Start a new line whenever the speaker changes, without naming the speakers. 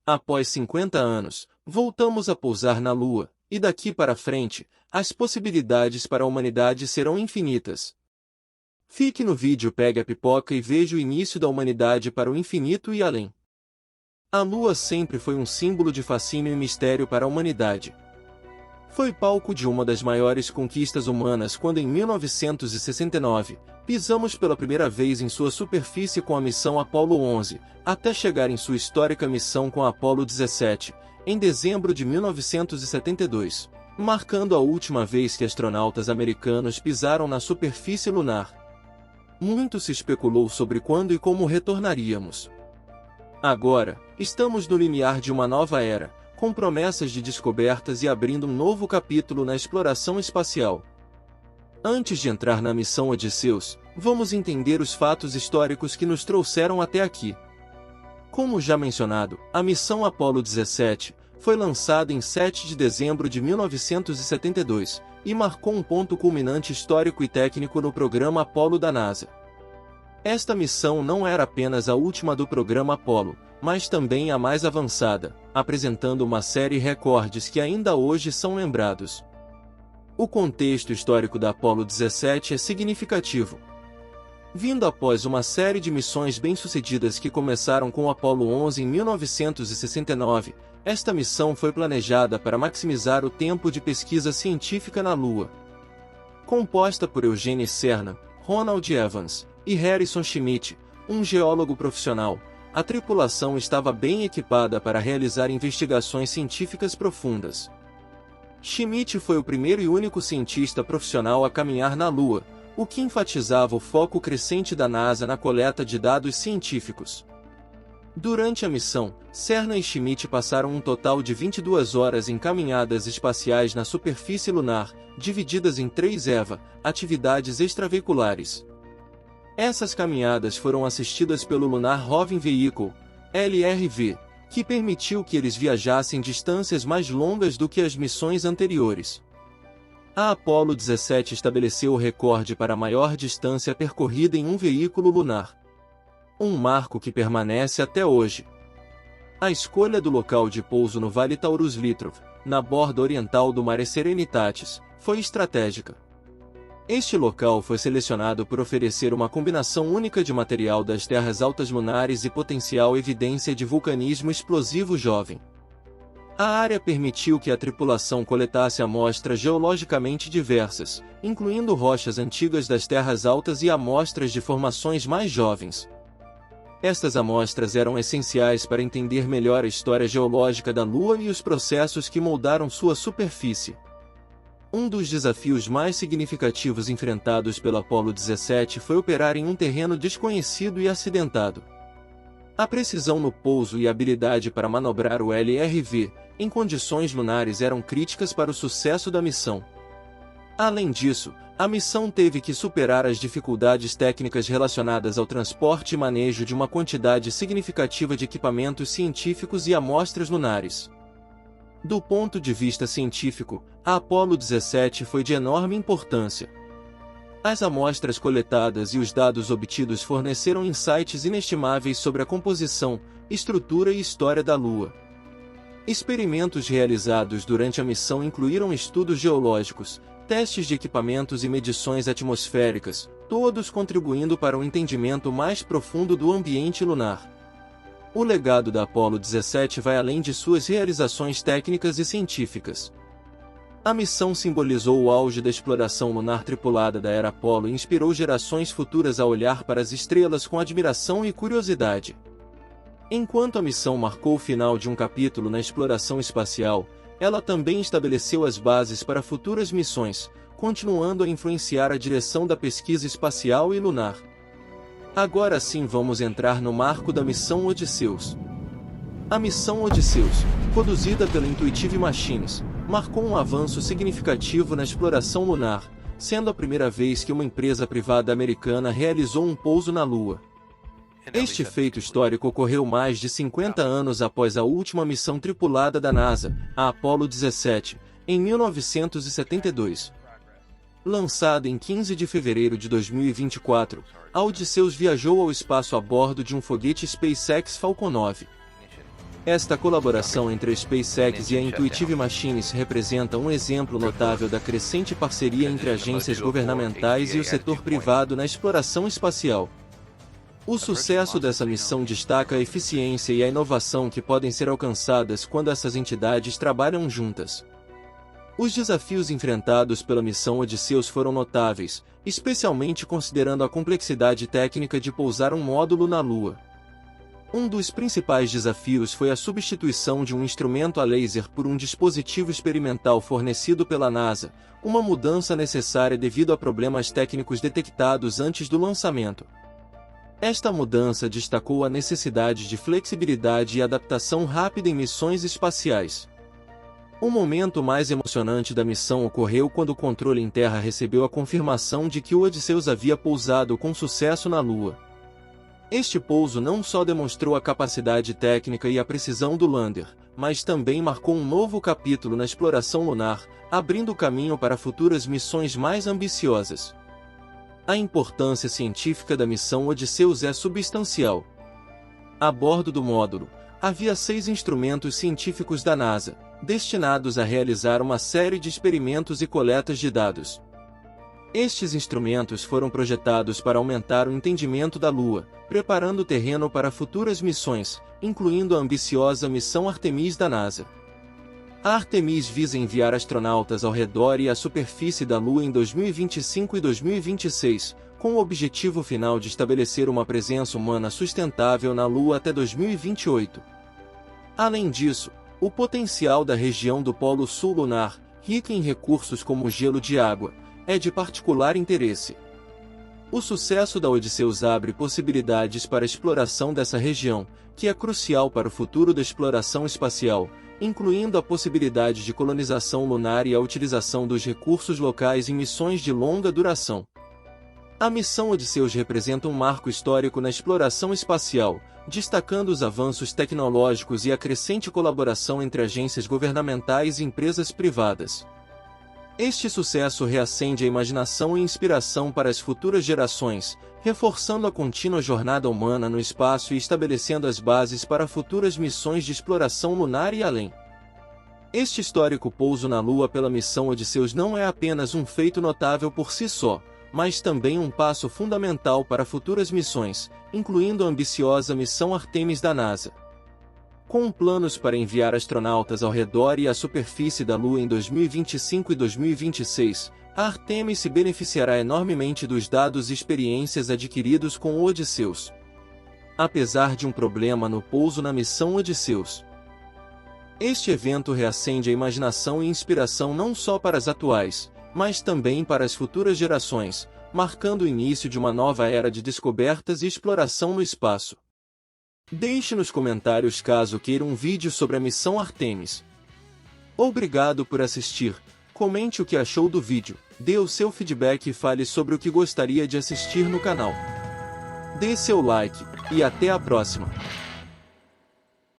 Após 50 anos, voltamos a pousar na Lua, e daqui para frente, as possibilidades para a humanidade serão infinitas. Fique no vídeo, pegue a pipoca e veja o início da humanidade para o infinito e além. A Lua sempre foi um símbolo de fascínio e mistério para a humanidade. Foi palco de uma das maiores conquistas humanas quando em 1969, pisamos pela primeira vez em sua superfície com a missão Apollo 11, até chegar em sua histórica missão com a Apollo 17, em dezembro de 1972, marcando a última vez que astronautas americanos pisaram na superfície lunar. Muito se especulou sobre quando e como retornaríamos. Agora, estamos no limiar de uma nova era, com promessas de descobertas e abrindo um novo capítulo na exploração espacial. Antes de entrar na missão Odysseus, vamos entender os fatos históricos que nos trouxeram até aqui. Como já mencionado, a missão Apollo 17 foi lançada em 7 de dezembro de 1972 e marcou um ponto culminante histórico e técnico no programa Apollo da NASA. Esta missão não era apenas a última do programa Apollo, mas também a mais avançada, apresentando uma série de recordes que ainda hoje são lembrados. O contexto histórico da Apollo 17 é significativo. Vindo após uma série de missões bem-sucedidas que começaram com o Apollo 11 em 1969, esta missão foi planejada para maximizar o tempo de pesquisa científica na Lua. Composta por Eugene Cernan, Ronald Evans e Harrison Schmitt, um geólogo profissional, a tripulação estava bem equipada para realizar investigações científicas profundas. Schmitt foi o primeiro e único cientista profissional a caminhar na Lua, o que enfatizava o foco crescente da NASA na coleta de dados científicos. Durante a missão, Cernan e Schmitt passaram um total de 22 horas em caminhadas espaciais na superfície lunar, divididas em 3 EVA, atividades extraveiculares. Essas caminhadas foram assistidas pelo Lunar Roving Vehicle, LRV, que permitiu que eles viajassem distâncias mais longas do que as missões anteriores. A Apollo 17 estabeleceu o recorde para a maior distância percorrida em um veículo lunar. Um marco que permanece até hoje. A escolha do local de pouso no Vale Taurus Litrov, na borda oriental do Mare Serenitatis, foi estratégica. Este local foi selecionado por oferecer uma combinação única de material das terras altas lunares e potencial evidência de vulcanismo explosivo jovem. A área permitiu que a tripulação coletasse amostras geologicamente diversas, incluindo rochas antigas das terras altas e amostras de formações mais jovens. Estas amostras eram essenciais para entender melhor a história geológica da Lua e os processos que moldaram sua superfície. Um dos desafios mais significativos enfrentados pelo Apollo 17 foi operar em um terreno desconhecido e acidentado. A precisão no pouso e a habilidade para manobrar o LRV em condições lunares eram críticas para o sucesso da missão. Além disso, a missão teve que superar as dificuldades técnicas relacionadas ao transporte e manejo de uma quantidade significativa de equipamentos científicos e amostras lunares. Do ponto de vista científico, a Apollo 17 foi de enorme importância. As amostras coletadas e os dados obtidos forneceram insights inestimáveis sobre a composição, estrutura e história da Lua. Experimentos realizados durante a missão incluíram estudos geológicos, testes de equipamentos e medições atmosféricas, todos contribuindo para um entendimento mais profundo do ambiente lunar. O legado da Apollo 17 vai além de suas realizações técnicas e científicas. A missão simbolizou o auge da exploração lunar tripulada da era Apollo e inspirou gerações futuras a olhar para as estrelas com admiração e curiosidade. Enquanto a missão marcou o final de um capítulo na exploração espacial, ela também estabeleceu as bases para futuras missões, continuando a influenciar a direção da pesquisa espacial e lunar. Agora sim vamos entrar no marco da missão Odysseus. A missão Odysseus, conduzida pela Intuitive Machines, marcou um avanço significativo na exploração lunar, sendo a primeira vez que uma empresa privada americana realizou um pouso na Lua. Este feito histórico ocorreu mais de 50 anos após a última missão tripulada da NASA, a Apollo 17, em 1972. Lançada em 15 de fevereiro de 2024, a Odysseus viajou ao espaço a bordo de um foguete SpaceX Falcon 9. Esta colaboração entre a SpaceX e a Intuitive Machines representa um exemplo notável da crescente parceria entre agências governamentais e o setor privado na exploração espacial. O sucesso dessa missão destaca a eficiência e a inovação que podem ser alcançadas quando essas entidades trabalham juntas. Os desafios enfrentados pela missão Odysseus foram notáveis, especialmente considerando a complexidade técnica de pousar um módulo na Lua. Um dos principais desafios foi a substituição de um instrumento a laser por um dispositivo experimental fornecido pela NASA, uma mudança necessária devido a problemas técnicos detectados antes do lançamento. Esta mudança destacou a necessidade de flexibilidade e adaptação rápida em missões espaciais. O momento mais emocionante da missão ocorreu quando o controle em terra recebeu a confirmação de que o Odysseus havia pousado com sucesso na Lua. Este pouso não só demonstrou a capacidade técnica e a precisão do lander, mas também marcou um novo capítulo na exploração lunar, abrindo caminho para futuras missões mais ambiciosas. A importância científica da missão Odysseus é substancial. A bordo do módulo, havia 6 instrumentos científicos da NASA, destinados a realizar uma série de experimentos e coletas de dados. Estes instrumentos foram projetados para aumentar o entendimento da Lua, preparando o terreno para futuras missões, incluindo a ambiciosa missão Artemis da NASA. A Artemis visa enviar astronautas ao redor e à superfície da Lua em 2025 e 2026, com o objetivo final de estabelecer uma presença humana sustentável na Lua até 2028. Além disso, o potencial da região do Polo Sul lunar, rica em recursos como gelo de água, é de particular interesse. O sucesso da Odysseus abre possibilidades para a exploração dessa região, que é crucial para o futuro da exploração espacial, incluindo a possibilidade de colonização lunar e a utilização dos recursos locais em missões de longa duração. A missão Odysseus representa um marco histórico na exploração espacial, destacando os avanços tecnológicos e a crescente colaboração entre agências governamentais e empresas privadas. Este sucesso reacende a imaginação e inspiração para as futuras gerações, reforçando a contínua jornada humana no espaço e estabelecendo as bases para futuras missões de exploração lunar e além. Este histórico pouso na Lua pela missão Odysseus não é apenas um feito notável por si só, mas também um passo fundamental para futuras missões, incluindo a ambiciosa missão Artemis da NASA. Com planos para enviar astronautas ao redor e à superfície da Lua em 2025 e 2026, a Artemis se beneficiará enormemente dos dados e experiências adquiridos com o Odysseus. Apesar de um problema no pouso na missão Odysseus, este evento reacende a imaginação e inspiração não só para as atuais, mas também para as futuras gerações, marcando o início de uma nova era de descobertas e exploração no espaço. Deixe nos comentários caso queira um vídeo sobre a missão Artemis. Obrigado por assistir, comente o que achou do vídeo, dê o seu feedback e fale sobre o que gostaria de assistir no canal. Dê seu like, e até a próxima!